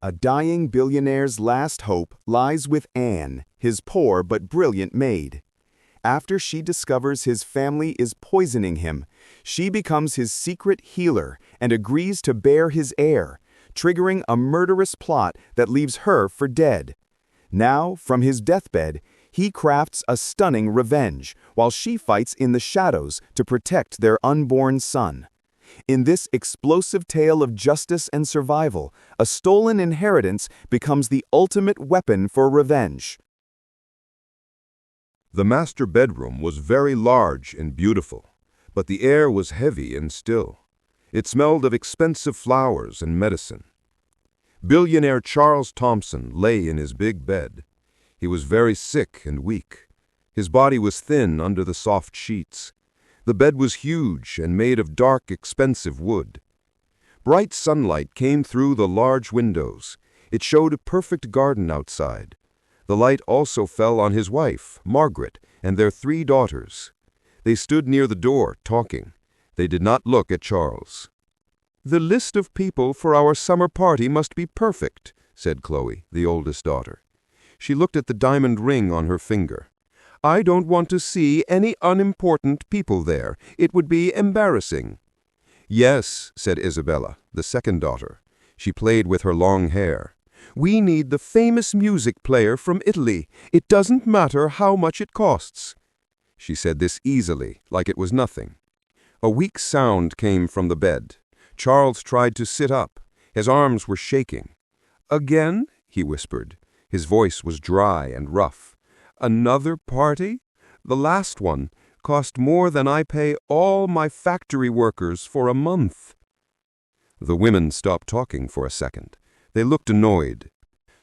A dying billionaire's last hope lies with Anne, his poor but brilliant maid. After she discovers his family is poisoning him, she becomes his secret healer and agrees to bear his heir, triggering a murderous plot that leaves her for dead. Now, from his deathbed, he crafts a stunning revenge, while she fights in the shadows to protect their unborn son. In this explosive tale of justice and survival, a stolen inheritance becomes the ultimate weapon for revenge. The master bedroom was very large and beautiful, but the air was heavy and still. It smelled of expensive flowers and medicine. Billionaire Charles Thompson lay in his big bed. He was very sick and weak. His body was thin under the soft sheets. The bed was huge and made of dark, expensive wood. Bright sunlight came through the large windows. It showed a perfect garden outside. The light also fell on his wife, Margaret, and their 3 daughters. They stood near the door, talking. They did not look at Charles. "The list of people for our summer party must be perfect," said Chloe, the oldest daughter. She looked at the diamond ring on her finger. "I don't want to see any unimportant people there. It would be embarrassing." "Yes," said Isabella, the second daughter. She played with her long hair. "We need the famous music player from Italy. It doesn't matter how much it costs." She said this easily, like it was nothing. A weak sound came from the bed. Charles tried to sit up. His arms were shaking. "Again?" he whispered. His voice was dry and rough. "Another party? The last one cost more than I pay all my factory workers for a month." The women stopped talking for a second. They looked annoyed.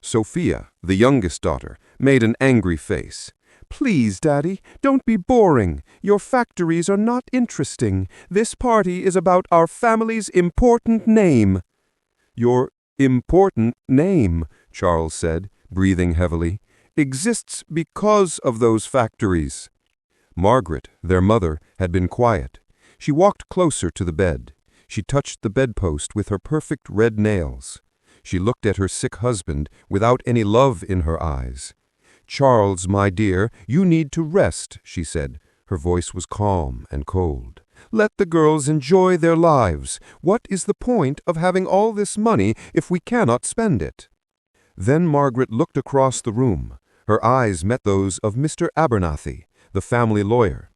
Sophia, the youngest daughter, made an angry face. "Please, Daddy, don't be boring. Your factories are not interesting. This party is about our family's important name." "Your important name," Charles said, breathing heavily, "exists because of those factories." Margaret, their mother, had been quiet. She walked closer to the bed. She touched the bedpost with her perfect red nails. She looked at her sick husband without any love in her eyes. "Charles, my dear, you need to rest," she said. Her voice was calm and cold. "Let the girls enjoy their lives. What is the point of having all this money if we cannot spend it?" Then Margaret looked across the room. Her eyes met those of Mr. Abernathy, the family lawyer.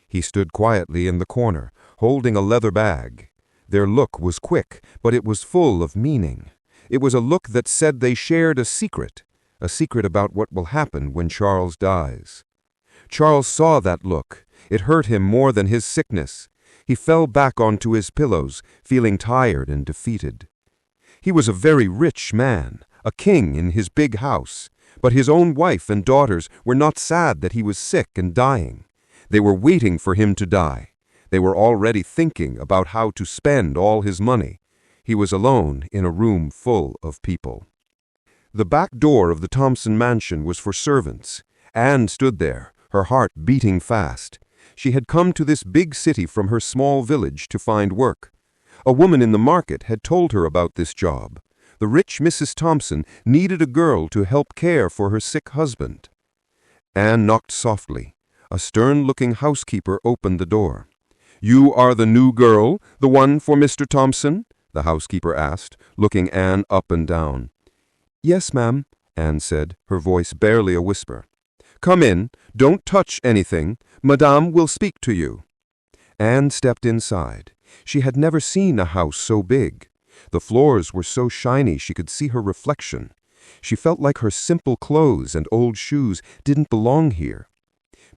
He stood quietly in the corner, holding a leather bag. Their look was quick, but it was full of meaning. It was a look that said they shared a secret about what will happen when Charles dies. Charles saw that look. It hurt him more than his sickness. He fell back onto his pillows, feeling tired and defeated. He was a very rich man, a king in his big house, but his own wife and daughters were not sad that he was sick and dying. They were waiting for him to die. They were already thinking about how to spend all his money. He was alone in a room full of people. The back door of the Thompson mansion was for servants. Anne stood there, her heart beating fast. She had come to this big city from her small village to find work. A woman in the market had told her about this job. The rich Mrs. Thompson needed a girl to help care for her sick husband. Anne knocked softly. A stern-looking housekeeper opened the door. "You are the new girl, the one for Mr. Thompson?" the housekeeper asked, looking Anne up and down. "Yes, ma'am," Anne said, her voice barely a whisper. "Come in. Don't touch anything. Madame will speak to you." Anne stepped inside. She had never seen a house so big. The floors were so shiny she could see her reflection. She felt like her simple clothes and old shoes didn't belong here.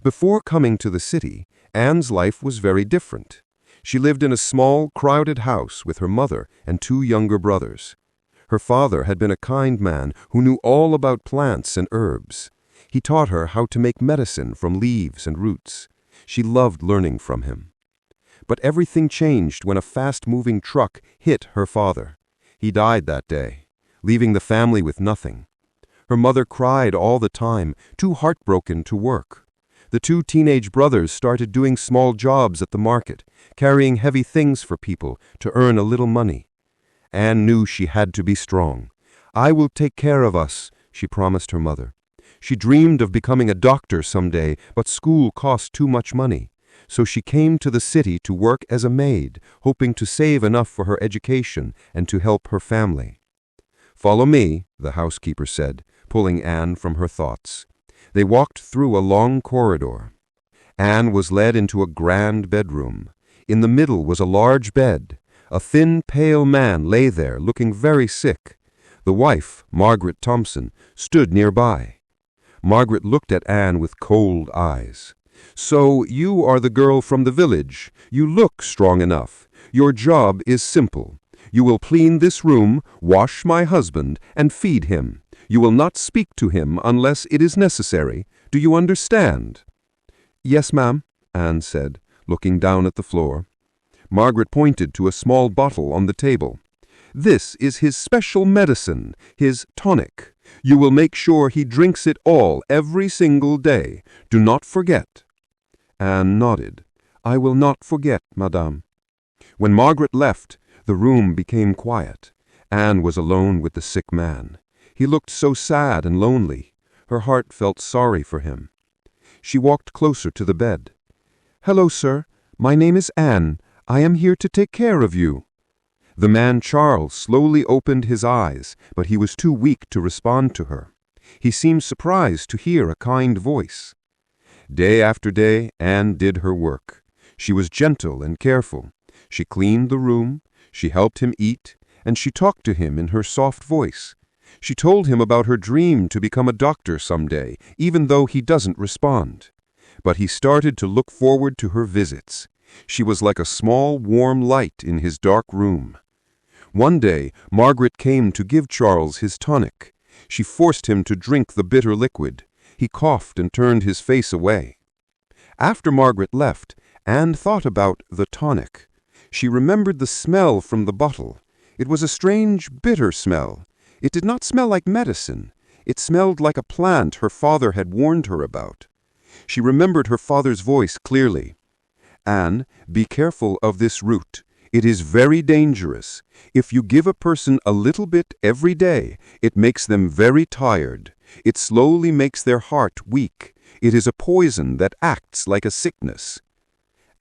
Before coming to the city, Anne's life was very different. She lived in a small, crowded house with her mother and 2 younger brothers. Her father had been a kind man who knew all about plants and herbs. He taught her how to make medicine from leaves and roots. She loved learning from him. But everything changed when a fast-moving truck hit her father. He died that day, leaving the family with nothing. Her mother cried all the time, too heartbroken to work. The 2 teenage brothers started doing small jobs at the market, carrying heavy things for people to earn a little money. Anne knew she had to be strong. "I will take care of us," she promised her mother. She dreamed of becoming a doctor someday, but school cost too much money. So she came to the city to work as a maid, hoping to save enough for her education and to help her family. "Follow me," the housekeeper said, pulling Anne from her thoughts. They walked through a long corridor. Anne was led into a grand bedroom. In the middle was a large bed. A thin, pale man lay there, looking very sick. The wife, Margaret Thompson, stood nearby. Margaret looked at Anne with cold eyes. "So you are the girl from the village. You look strong enough. Your job is simple. You will clean this room, wash my husband, and feed him. You will not speak to him unless it is necessary. Do you understand?" "Yes, ma'am," Anne said, looking down at the floor. Margaret pointed to a small bottle on the table. "This is his special medicine, his tonic. You will make sure he drinks it all every single day. Do not forget." Anne nodded. "I will not forget, madame." When Margaret left, the room became quiet. Anne was alone with the sick man. He looked so sad and lonely. Her heart felt sorry for him. She walked closer to the bed. "Hello, sir. My name is Anne. I am here to take care of you." The man Charles slowly opened his eyes, but he was too weak to respond to her. He seemed surprised to hear a kind voice. Day after day, Anne did her work. She was gentle and careful. She cleaned the room, she helped him eat, and she talked to him in her soft voice. She told him about her dream to become a doctor someday, even though he doesn't respond. But he started to look forward to her visits. She was like a small, warm light in his dark room. One day, Margaret came to give Charles his tonic. She forced him to drink the bitter liquid. He coughed and turned his face away. After Margaret left, Anne thought about the tonic. She remembered the smell from the bottle. It was a strange, bitter smell. It did not smell like medicine. It smelled like a plant her father had warned her about. She remembered her father's voice clearly. "Anne, be careful of this root. It is very dangerous. If you give a person a little bit every day, it makes them very tired. It slowly makes their heart weak. It is a poison that acts like a sickness."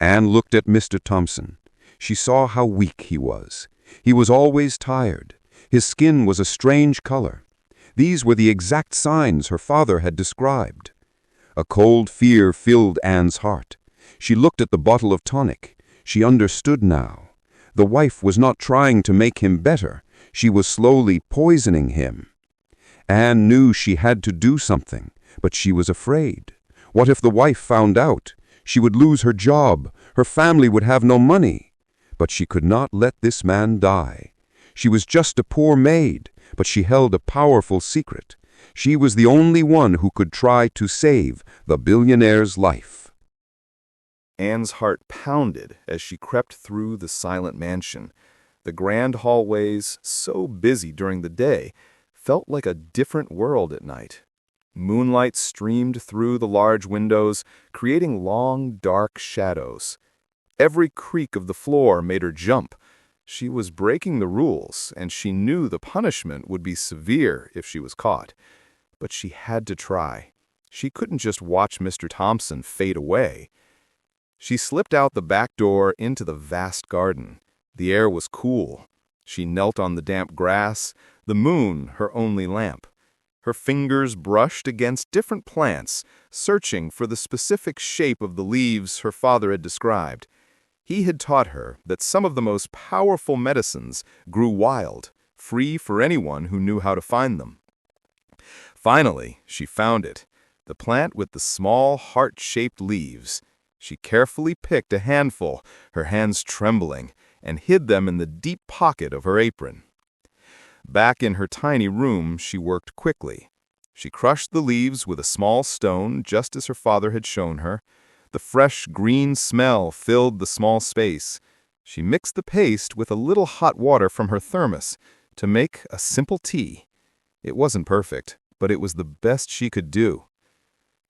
Anne looked at Mr. Thompson. She saw how weak he was. He was always tired. His skin was a strange color. These were the exact signs her father had described. A cold fear filled Anne's heart. She looked at the bottle of tonic. She understood now. The wife was not trying to make him better. She was slowly poisoning him. Anne knew she had to do something, but she was afraid. What if the wife found out? She would lose her job. Her family would have no money. But she could not let this man die. She was just a poor maid, but she held a powerful secret. She was the only one who could try to save the billionaire's life. Anne's heart pounded as she crept through the silent mansion. The grand hallways, so busy during the day, felt like a different world at night. Moonlight streamed through the large windows, creating long, dark shadows. Every creak of the floor made her jump. She was breaking the rules, and she knew the punishment would be severe if she was caught. But she had to try. She couldn't just watch Mr. Thompson fade away. She slipped out the back door into the vast garden. The air was cool. She knelt on the damp grass, the moon her only lamp. Her fingers brushed against different plants, searching for the specific shape of the leaves her father had described. He had taught her that some of the most powerful medicines grew wild, free for anyone who knew how to find them. Finally, she found it, the plant with the small heart-shaped leaves. She carefully picked a handful, her hands trembling, and hid them in the deep pocket of her apron. Back in her tiny room, she worked quickly. She crushed the leaves with a small stone, just as her father had shown her. The fresh green smell filled the small space. She mixed the paste with a little hot water from her thermos to make a simple tea. It wasn't perfect, but it was the best she could do.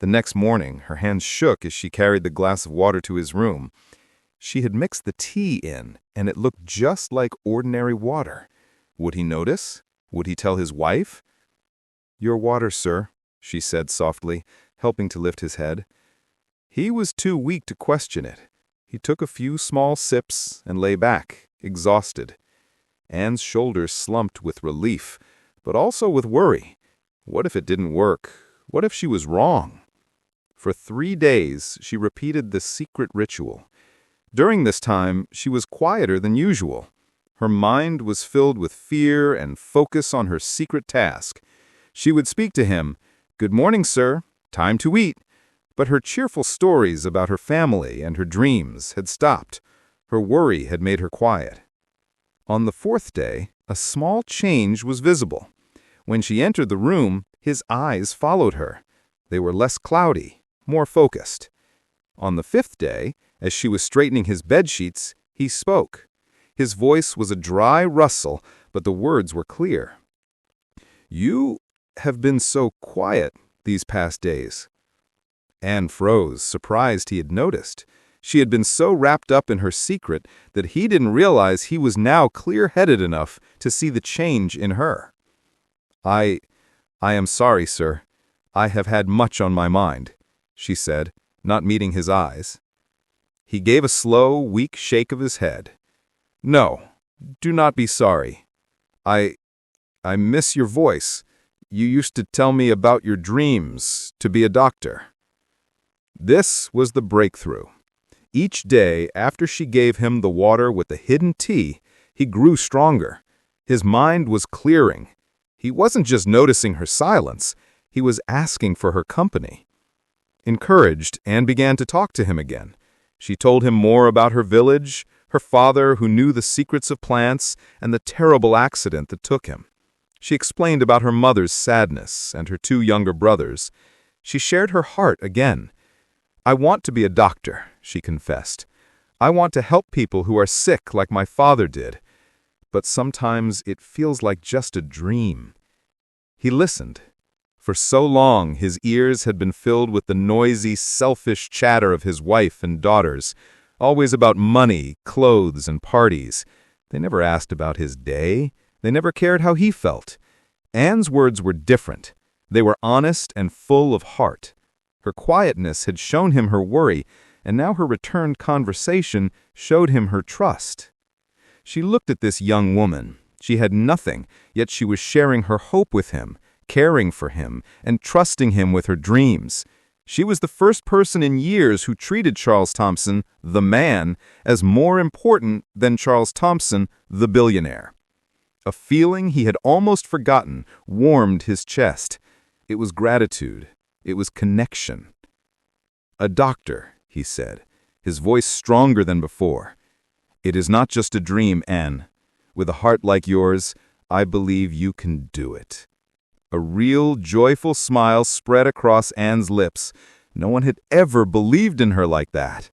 The next morning, her hands shook as she carried the glass of water to his room. She had mixed the tea in, and it looked just like ordinary water. Would he notice? Would he tell his wife? "Your water, sir," she said softly, helping to lift his head. He was too weak to question it. He took a few small sips and lay back, exhausted. Anne's shoulders slumped with relief, but also with worry. What if it didn't work? What if she was wrong? For 3 days, she repeated the secret ritual. During this time, she was quieter than usual. Her mind was filled with fear and focus on her secret task. She would speak to him, "Good morning, sir. Time to eat." But her cheerful stories about her family and her dreams had stopped. Her worry had made her quiet. On the 4th day, a small change was visible. When she entered the room, his eyes followed her. They were less cloudy, more focused. On the 5th day, as she was straightening his bedsheets, he spoke. His voice was a dry rustle, but the words were clear. "You have been so quiet these past days." Anne froze, surprised he had noticed. She had been so wrapped up in her secret that he didn't realize he was now clear-headed enough to see the change in her. I am sorry, sir. I have had much on my mind," she said, not meeting his eyes. He gave a slow, weak shake of his head. "No, do not be sorry. I miss your voice. You used to tell me about your dreams, to be a doctor." This was the breakthrough. Each day after she gave him the water with the hidden tea, he grew stronger. His mind was clearing. He wasn't just noticing her silence, he was asking for her company. Encouraged, Anne began to talk to him again. She told him more about her village, her father who knew the secrets of plants, and the terrible accident that took him. She explained about her mother's sadness and her 2 younger brothers. She shared her heart again. "I want to be a doctor," she confessed. "I want to help people who are sick like my father did. But sometimes it feels like just a dream." He listened. For so long, his ears had been filled with the noisy, selfish chatter of his wife and daughters, always about money, clothes, and parties. They never asked about his day. They never cared how he felt. Anne's words were different. They were honest and full of heart. Her quietness had shown him her worry, and now her returned conversation showed him her trust. She looked at this young woman. She had nothing, yet she was sharing her hope with him, caring for him, and trusting him with her dreams. She was the first person in years who treated Charles Thompson, the man, as more important than Charles Thompson, the billionaire. A feeling he had almost forgotten warmed his chest. It was gratitude. It was connection. "A doctor," he said, his voice stronger than before. "It is not just a dream, Anne. With a heart like yours, I believe you can do it." A real, joyful smile spread across Anne's lips. No one had ever believed in her like that.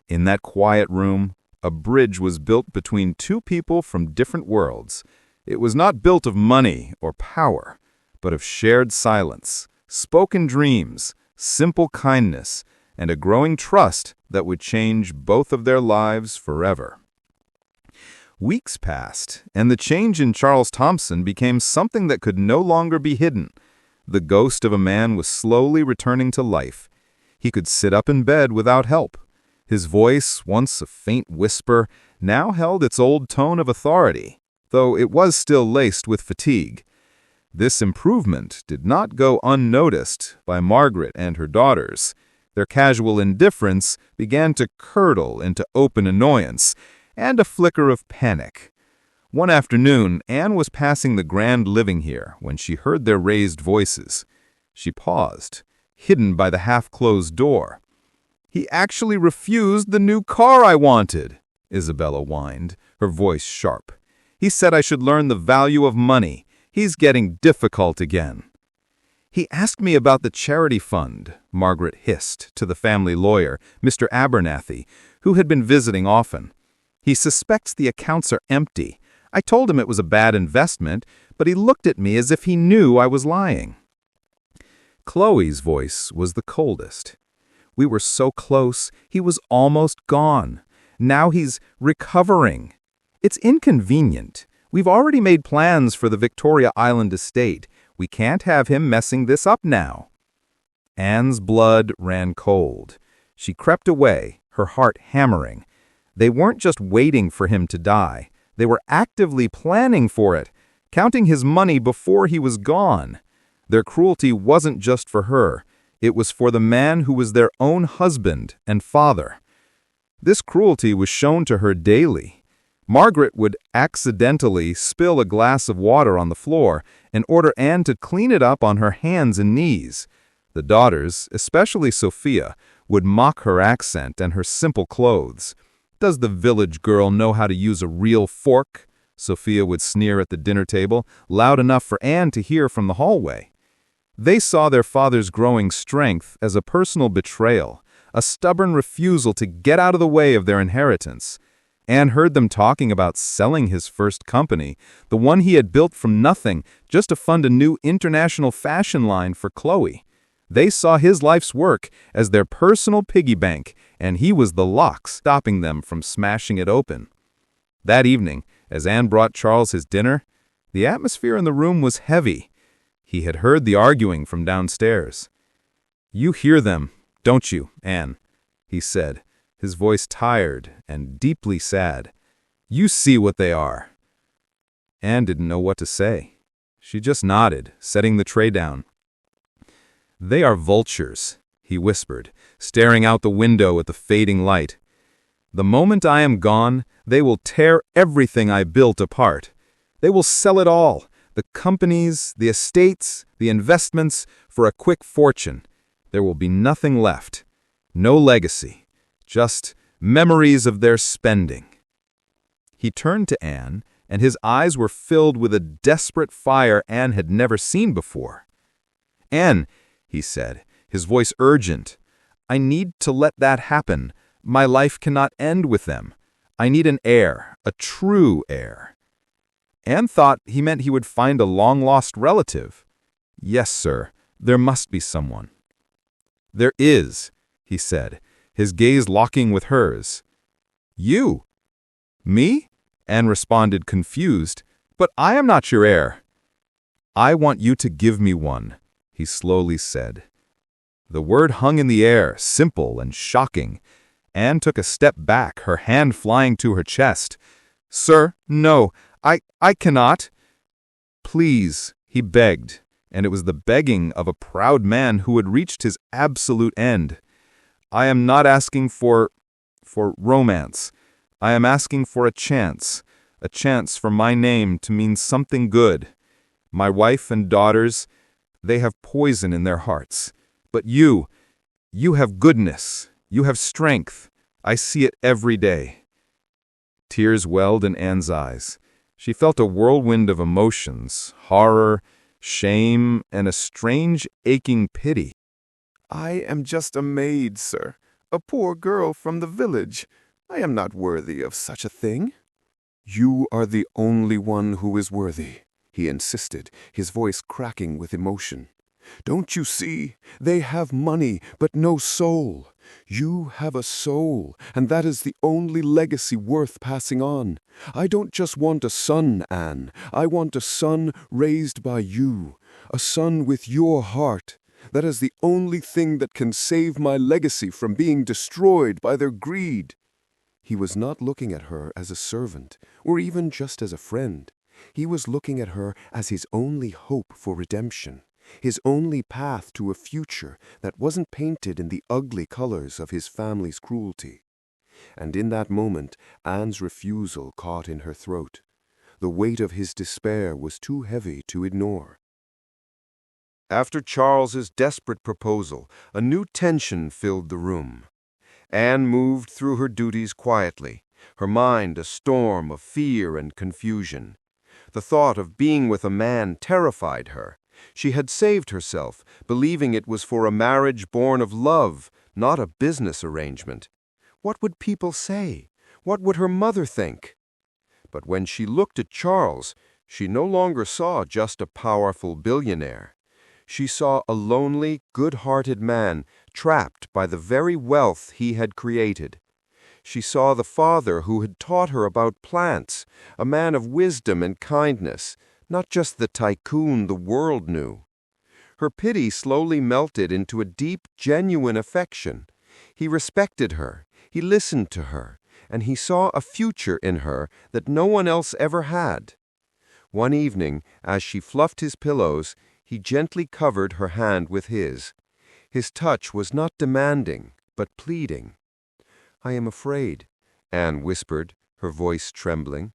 In that quiet room, a bridge was built between 2 people from different worlds. It was not built of money or power, but of shared silence, spoken dreams, simple kindness, and a growing trust that would change both of their lives forever. Weeks passed, and the change in Charles Thompson became something that could no longer be hidden. The ghost of a man was slowly returning to life. He could sit up in bed without help. His voice, once a faint whisper, now held its old tone of authority, though it was still laced with fatigue. This improvement did not go unnoticed by Margaret and her daughters. Their casual indifference began to curdle into open annoyance and a flicker of panic. One afternoon, Anne was passing the grand living here when she heard their raised voices. She paused, hidden by the half-closed door. "He actually refused the new car I wanted," Isabella whined, her voice sharp. "He said I should learn the value of money. He's getting difficult again." "He asked me about the charity fund," Margaret hissed to the family lawyer, Mr. Abernathy, who had been visiting often. "He suspects the accounts are empty. I told him it was a bad investment, but he looked at me as if he knew I was lying." Chloe's voice was the coldest. "We were so close. He was almost gone. Now he's recovering. It's inconvenient. We've already made plans for the Victoria Island estate. We can't have him messing this up now." Anne's blood ran cold. She crept away, her heart hammering. They weren't just waiting for him to die. They were actively planning for it, counting his money before he was gone. Their cruelty wasn't just for her. It was for the man who was their own husband and father. This cruelty was shown to her daily. Margaret would accidentally spill a glass of water on the floor and order Anne to clean it up on her hands and knees. The daughters, especially Sophia, would mock her accent and her simple clothes. "Does the village girl know how to use a real fork?" Sophia would sneer at the dinner table, loud enough for Anne to hear from the hallway. They saw their father's growing strength as a personal betrayal, a stubborn refusal to get out of the way of their inheritance. Anne heard them talking about selling his first company, the one he had built from nothing, just to fund a new international fashion line for Chloe. They saw his life's work as their personal piggy bank, and he was the lock stopping them from smashing it open. That evening, as Anne brought Charles his dinner, the atmosphere in the room was heavy. He had heard the arguing from downstairs. "You hear them, don't you, Anne?" he said, his voice tired and deeply sad. "You see what they are." Anne didn't know what to say. She just nodded, setting the tray down. "They are vultures," he whispered, staring out the window at the fading light. "The moment I am gone, they will tear everything I built apart. They will sell it all, the companies, the estates, the investments, for a quick fortune. There will be nothing left. No legacy. Just memories of their spending." He turned to Anne, and his eyes were filled with a desperate fire Anne had never seen before. "Anne," he said, his voice urgent, "I need to let that happen. My life cannot end with them. I need an heir, a true heir." Anne thought he meant he would find a long-lost relative. "Yes, sir, there must be someone." "There is," he said, his gaze locking with hers. "You?" "Me?" Anne responded, confused. "But I am not your heir." "I want you to give me one," he slowly said. The word hung in the air, simple and shocking. Anne took a step back, her hand flying to her chest. "Sir, no, I cannot." "Please," he begged, and it was the begging of a proud man who had reached his absolute end. "I am not asking for romance. I am asking for a chance for my name to mean something good. My wife and daughters, they have poison in their hearts. But you have goodness, you have strength. I see it every day." Tears welled in Anne's eyes. She felt a whirlwind of emotions, horror, shame, and a strange, aching pity. "I am just a maid, sir, a poor girl from the village. I am not worthy of such a thing." "You are the only one who is worthy," he insisted, his voice cracking with emotion. "Don't you see? They have money, but no soul. You have a soul, and that is the only legacy worth passing on. I don't just want a son, Anne. I want a son raised by you, a son with your heart. That is the only thing that can save my legacy from being destroyed by their greed." He was not looking at her as a servant, or even just as a friend. He was looking at her as his only hope for redemption, his only path to a future that wasn't painted in the ugly colors of his family's cruelty. And in that moment, Anne's refusal caught in her throat. The weight of his despair was too heavy to ignore. After Charles's desperate proposal, a new tension filled the room. Anne moved through her duties quietly, her mind a storm of fear and confusion. The thought of being with a man terrified her. She had saved herself, believing it was for a marriage born of love, not a business arrangement. What would people say? What would her mother think? But when she looked at Charles, she no longer saw just a powerful billionaire. She saw a lonely, good-hearted man trapped by the very wealth he had created. She saw the father who had taught her about plants, a man of wisdom and kindness, not just the tycoon the world knew. Her pity slowly melted into a deep, genuine affection. He respected her, he listened to her, and he saw a future in her that no one else ever had. One evening, as she fluffed his pillows, he gently covered her hand with his. His touch was not demanding, but pleading. "I am afraid," Anne whispered, her voice trembling.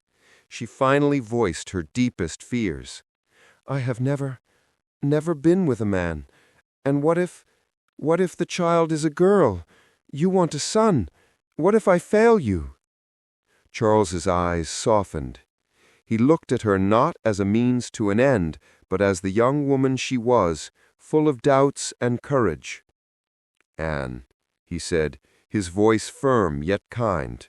She finally voiced her deepest fears. "I have never been with a man. And what if the child is a girl? You want a son. What if I fail you?" Charles's eyes softened. He looked at her not as a means to an end, but as the young woman she was, full of doubts and courage. "Anne," he said, his voice firm yet kind,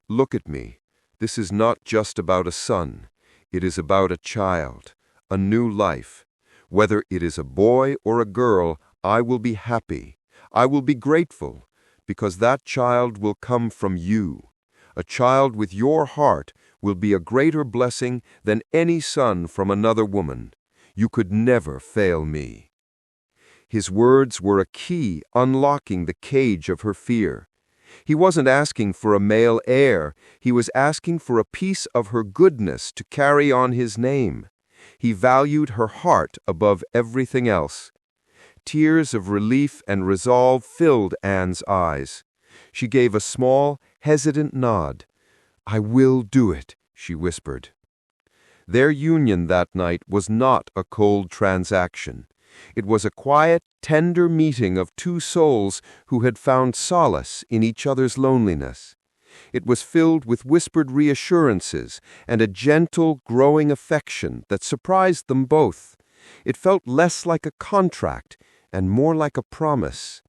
"look at me. This is not just about a son. It is about a child, a new life. Whether it is a boy or a girl, I will be happy. I will be grateful, because that child will come from you. A child with your heart will be a greater blessing than any son from another woman. You could never fail me." His words were a key unlocking the cage of her fear. He wasn't asking for a male heir. He was asking for a piece of her goodness to carry on his name. He valued her heart above everything else. Tears of relief and resolve filled Anne's eyes. She gave a small, hesitant nod. "I will do it," she whispered. Their union that night was not a cold transaction. It was a quiet, tender meeting of two souls who had found solace in each other's loneliness. It was filled with whispered reassurances and a gentle, growing affection that surprised them both. It felt less like a contract and more like a promise.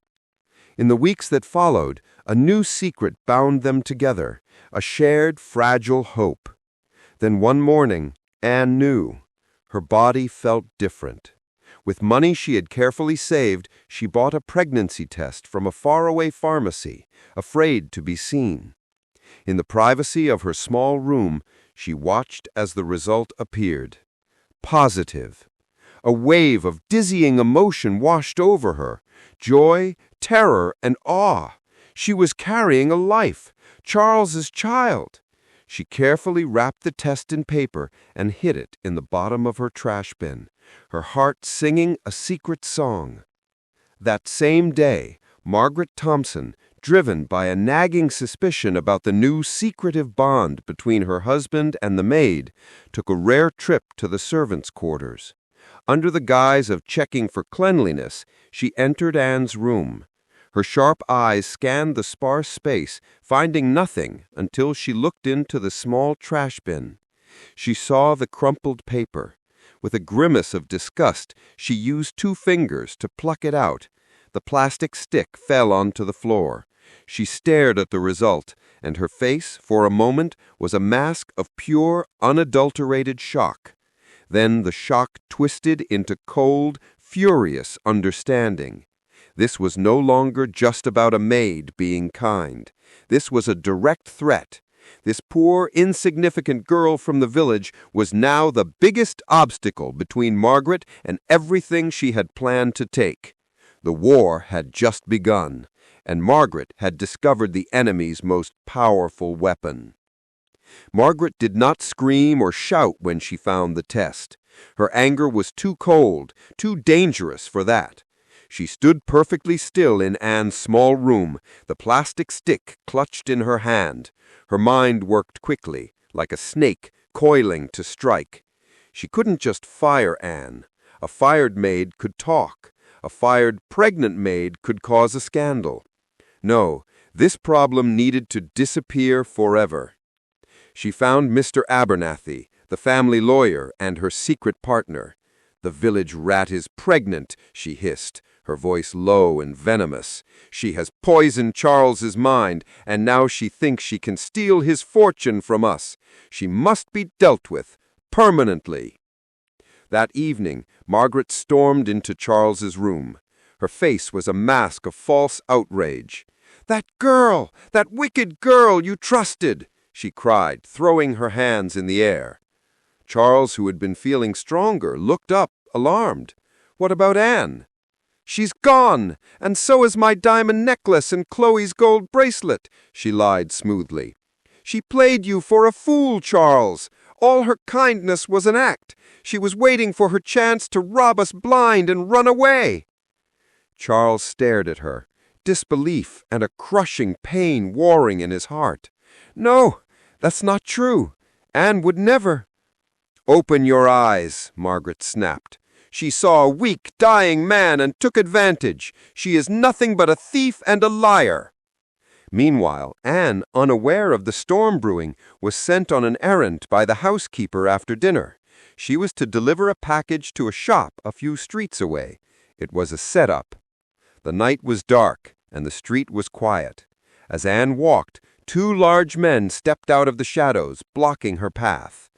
In the weeks that followed, a new secret bound them together, a shared, fragile hope. Then one morning, Anne knew. Her body felt different. With money she had carefully saved, she bought a pregnancy test from a faraway pharmacy, afraid to be seen. In the privacy of her small room, she watched as the result appeared. Positive. A wave of dizzying emotion washed over her. Joy, terror, and awe. She was carrying a life, Charles's child. She carefully wrapped the test in paper and hid it in the bottom of her trash bin, her heart singing a secret song. That same day, Margaret Thompson, driven by a nagging suspicion about the new secretive bond between her husband and the maid, took a rare trip to the servants' quarters. Under the guise of checking for cleanliness, she entered Anne's room. Her sharp eyes scanned the sparse space, finding nothing until she looked into the small trash bin. She saw the crumpled paper. With a grimace of disgust, she used 2 fingers to pluck it out. The plastic stick fell onto the floor. She stared at the result, and her face, for a moment, was a mask of pure, unadulterated shock. Then the shock twisted into cold, furious understanding. This was no longer just about a maid being kind. This was a direct threat. This poor, insignificant girl from the village was now the biggest obstacle between Margaret and everything she had planned to take. The war had just begun, and Margaret had discovered the enemy's most powerful weapon. Margaret did not scream or shout when she found the test. Her anger was too cold, too dangerous for that. She stood perfectly still in Anne's small room, the plastic stick clutched in her hand. Her mind worked quickly, like a snake coiling to strike. She couldn't just fire Anne. A fired maid could talk. A fired pregnant maid could cause a scandal. No, this problem needed to disappear forever. She found Mr. Abernathy, the family lawyer, and her secret partner. "The village rat is pregnant," she hissed, her voice low and venomous. "She has poisoned Charles's mind, and now she thinks she can steal his fortune from us. She must be dealt with, permanently." That evening, Margaret stormed into Charles's room. Her face was a mask of false outrage. "That girl! That wicked girl you trusted!" she cried, throwing her hands in the air. Charles, who had been feeling stronger, looked up, alarmed. "What about Anne?" "She's gone, and so is my diamond necklace and Chloe's gold bracelet," she lied smoothly. "She played you for a fool, Charles. All her kindness was an act. She was waiting for her chance to rob us blind and run away." Charles stared at her, disbelief and a crushing pain warring in his heart. "No, that's not true. Anne would never—" "Open your eyes," Margaret snapped. "She saw a weak, dying man and took advantage. She is nothing but a thief and a liar." Meanwhile, Anne, unaware of the storm brewing, was sent on an errand by the housekeeper after dinner. She was to deliver a package to a shop a few streets away. It was a setup. The night was dark, and the street was quiet. As Anne walked, two large men stepped out of the shadows, blocking her path.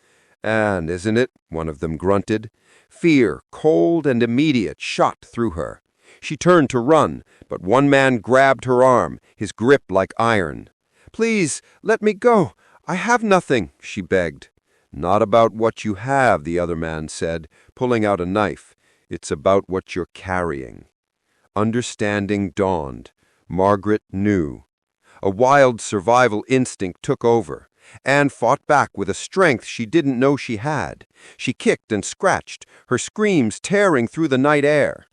"Anne, isn't it?" one of them grunted. Fear, cold and immediate, shot through her. She turned to run, but one man grabbed her arm, his grip like iron. "Please, let me go. I have nothing," she begged. "Not about what you have," the other man said, pulling out a knife. "It's about what you're carrying." Understanding dawned. Margaret knew. A wild survival instinct took over. Anne fought back with a strength she didn't know she had. She kicked and scratched, her screams tearing through the night air.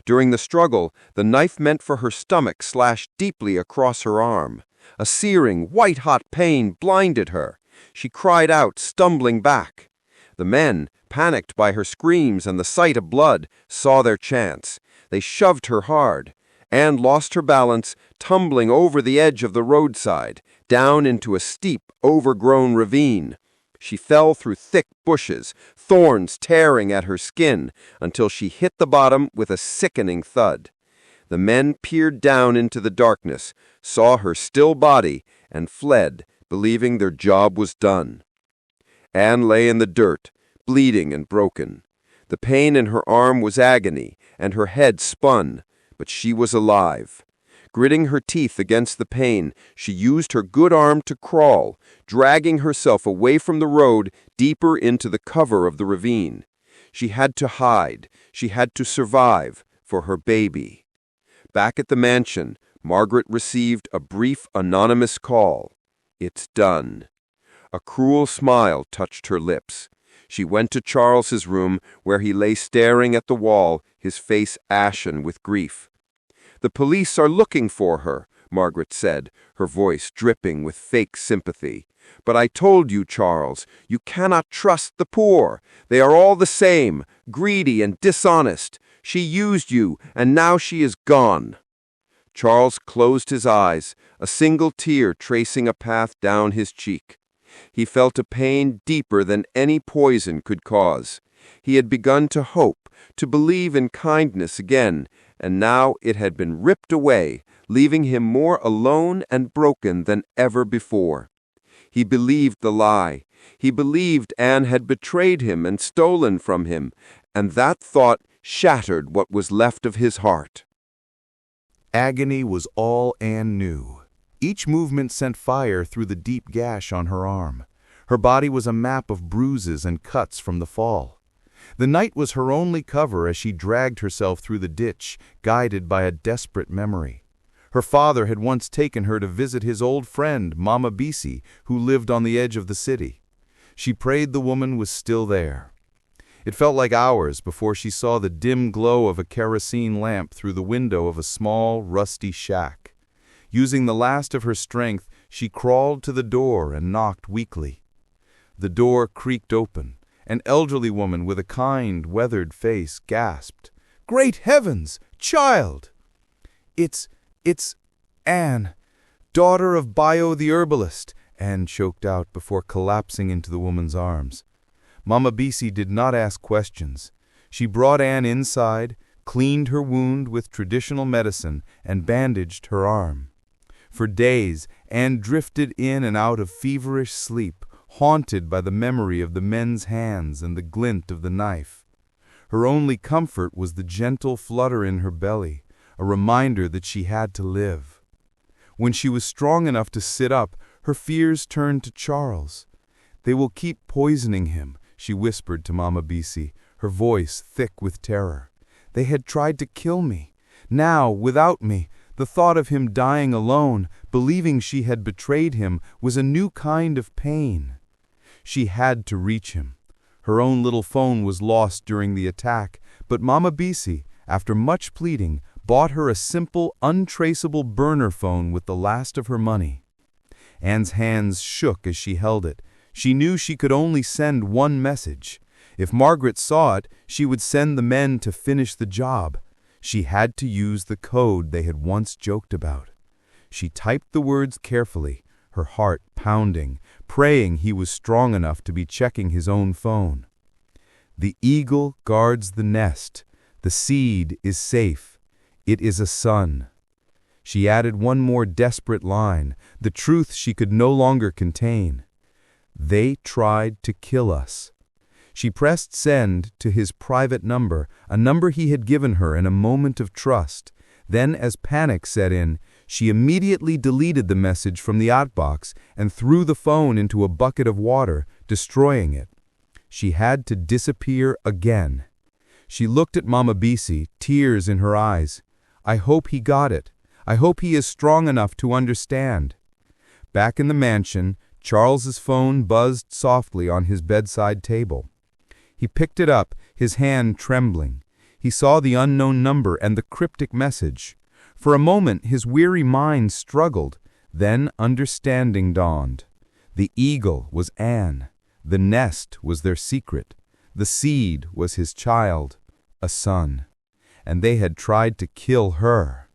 During the struggle, the knife meant for her stomach slashed deeply across her arm. A searing, white-hot pain blinded her. She cried out, stumbling back. The men, panicked by her screams and the sight of blood, saw their chance. They shoved her hard. Anne lost her balance, tumbling over the edge of the roadside, down into a steep, overgrown ravine. She fell through thick bushes, thorns tearing at her skin, until she hit the bottom with a sickening thud. The men peered down into the darkness, saw her still body, and fled, believing their job was done. Anne lay in the dirt, bleeding and broken. The pain in her arm was agony, and her head spun, but she was alive. Gritting her teeth against the pain, she used her good arm to crawl, dragging herself away from the road deeper into the cover of the ravine. She had to hide, she had to survive for her baby. Back at the mansion, Margaret received a brief anonymous call. "It's done." A cruel smile touched her lips. She went to Charles's room, where he lay staring at the wall, his face ashen with grief. "The police are looking for her," Margaret said, her voice dripping with fake sympathy. "But I told you, Charles, you cannot trust the poor. They are all the same, greedy and dishonest. She used you, and now she is gone." Charles closed his eyes, a single tear tracing a path down his cheek. He felt a pain deeper than any poison could cause. He had begun to hope, to believe in kindness again, and now it had been ripped away, leaving him more alone and broken than ever before. He believed the lie. He believed Anne had betrayed him and stolen from him, and that thought shattered what was left of his heart. Agony was all Anne knew. Each movement sent fire through the deep gash on her arm. Her body was a map of bruises and cuts from the fall. The night was her only cover as she dragged herself through the ditch, guided by a desperate memory. Her father had once taken her to visit his old friend, Mama Bisi, who lived on the edge of the city. She prayed the woman was still there. It felt like hours before she saw the dim glow of a kerosene lamp through the window of a small, rusty shack. Using the last of her strength, she crawled to the door and knocked weakly. The door creaked open. An elderly woman with a kind, weathered face gasped, "Great heavens, child!" It's Anne, daughter of Bio the herbalist," Anne choked out before collapsing into the woman's arms. Mama Bisi did not ask questions. She brought Anne inside, cleaned her wound with traditional medicine, and bandaged her arm. For days, Anne drifted in and out of feverish sleep, haunted by the memory of the men's hands and the glint of the knife. Her only comfort was the gentle flutter in her belly, a reminder that she had to live. When she was strong enough to sit up, her fears turned to Charles. "They will keep poisoning him," she whispered to Mama Bisi, her voice thick with terror. "They had tried to kill me. Now, without me, the thought of him dying alone, believing she had betrayed him, was a new kind of pain." She had to reach him. Her own little phone was lost during the attack, but Mama Bisi, after much pleading, bought her a simple, untraceable burner phone with the last of her money. Anne's hands shook as she held it. She knew she could only send one message. If Margaret saw it, she would send the men to finish the job. She had to use the code they had once joked about. She typed the words carefully, her heart pounding, praying he was strong enough to be checking his own phone. "The eagle guards the nest. The seed is safe. It is a son." She added one more desperate line, the truth she could no longer contain. "They tried to kill us." She pressed send to his private number, a number he had given her in a moment of trust. Then, as panic set in, she immediately deleted the message from the outbox and threw the phone into a bucket of water, destroying it. She had to disappear again. She looked at Mama Bisi, tears in her eyes. "I hope he got it. I hope he is strong enough to understand." Back in the mansion, Charles's phone buzzed softly on his bedside table. He picked it up, his hand trembling. He saw the unknown number and the cryptic message. For a moment, his weary mind struggled. Then understanding dawned. The eagle was Anne. The nest was their secret. The seed was his child, a son. And they had tried to kill her.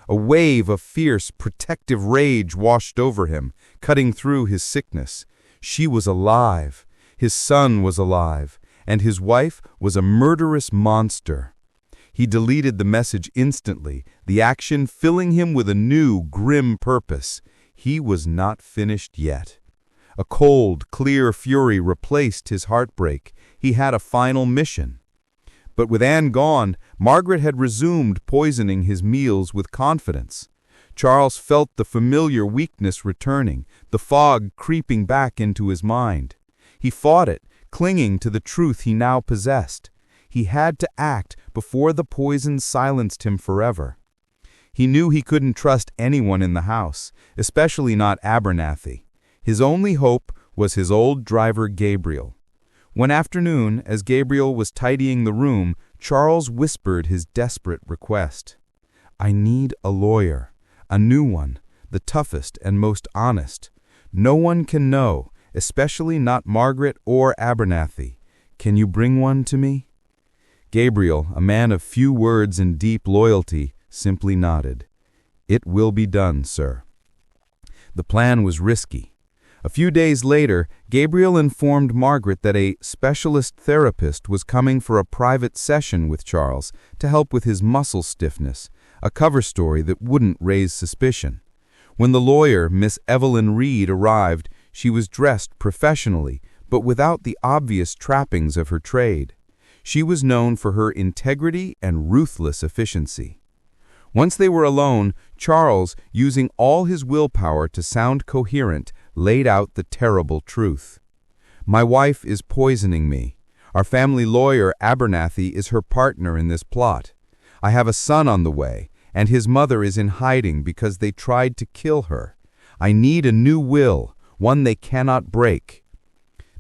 A wave of fierce, protective rage washed over him, cutting through his sickness. She was alive. His son was alive. And his wife was a murderous monster. He deleted the message instantly, the action filling him with a new, grim purpose. He was not finished yet. A cold, clear fury replaced his heartbreak. He had a final mission. But with Anne gone, Margaret had resumed poisoning his meals with confidence. Charles felt the familiar weakness returning, the fog creeping back into his mind. He fought it, clinging to the truth he now possessed. He had to act before the poison silenced him forever. He knew he couldn't trust anyone in the house, especially not Abernathy. His only hope was his old driver Gabriel. One afternoon, as Gabriel was tidying the room, Charles whispered his desperate request. "I need a lawyer, a new one, the toughest and most honest. No one can know, especially not Margaret or Abernathy. Can you bring one to me?" Gabriel, a man of few words and deep loyalty, simply nodded. "It will be done, sir." The plan was risky. A few days later, Gabriel informed Margaret that a specialist therapist was coming for a private session with Charles to help with his muscle stiffness, a cover story that wouldn't raise suspicion. When the lawyer, Miss Evelyn Reed, arrived, she was dressed professionally, but without the obvious trappings of her trade. She was known for her integrity and ruthless efficiency. Once they were alone, Charles, using all his willpower to sound coherent, laid out the terrible truth. "My wife is poisoning me. Our family lawyer, Abernathy, is her partner in this plot. I have a son on the way, and his mother is in hiding because they tried to kill her. I need a new will, one they cannot break."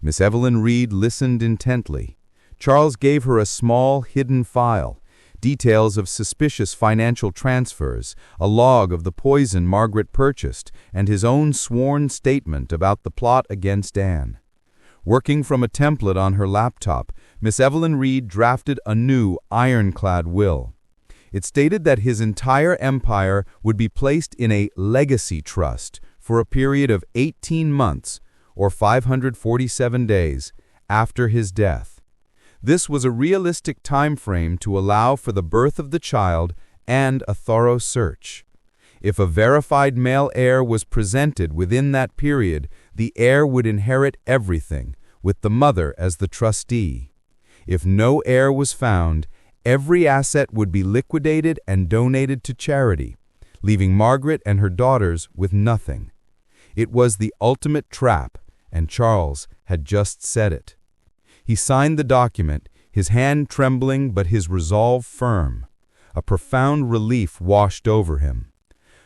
Miss Evelyn Reed listened intently. Charles gave her a small, hidden file, details of suspicious financial transfers, a log of the poison Margaret purchased, and his own sworn statement about the plot against Anne. Working from a template on her laptop, Miss Evelyn Reed drafted a new, ironclad will. It stated that his entire empire would be placed in a legacy trust for a period of 18 months, or 547 days, after his death. This was a realistic time frame to allow for the birth of the child and a thorough search. If a verified male heir was presented within that period, the heir would inherit everything, with the mother as the trustee. If no heir was found, every asset would be liquidated and donated to charity, leaving Margaret and her daughters with nothing. It was the ultimate trap, and Charles had just set it. He signed the document, his hand trembling but his resolve firm. A profound relief washed over him.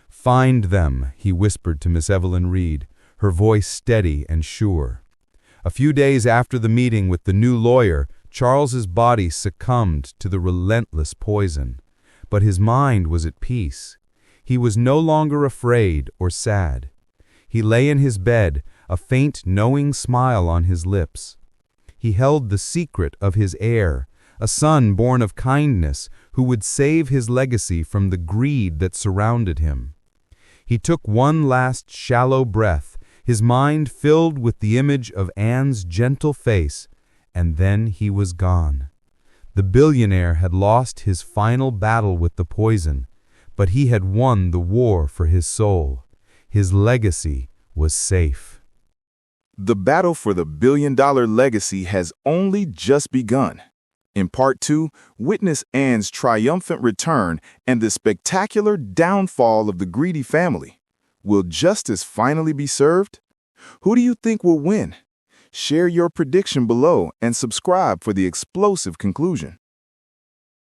"Find them," he whispered to Miss Evelyn Reed, her voice steady and sure. A few days after the meeting with the new lawyer, Charles's body succumbed to the relentless poison. But his mind was at peace. He was no longer afraid or sad. He lay in his bed, a faint, knowing smile on his lips. He held the secret of his heir, a son born of kindness who would save his legacy from the greed that surrounded him. He took one last shallow breath, his mind filled with the image of Anne's gentle face, and then he was gone. The billionaire had lost his final battle with the poison, but he had won the war for his soul. His legacy was safe. The battle for the billion-dollar legacy has only just begun. In Part 2, witness Anne's triumphant return and the spectacular downfall of the greedy family. Will justice finally be served? Who do you think will win? Share your prediction below and subscribe for the explosive conclusion.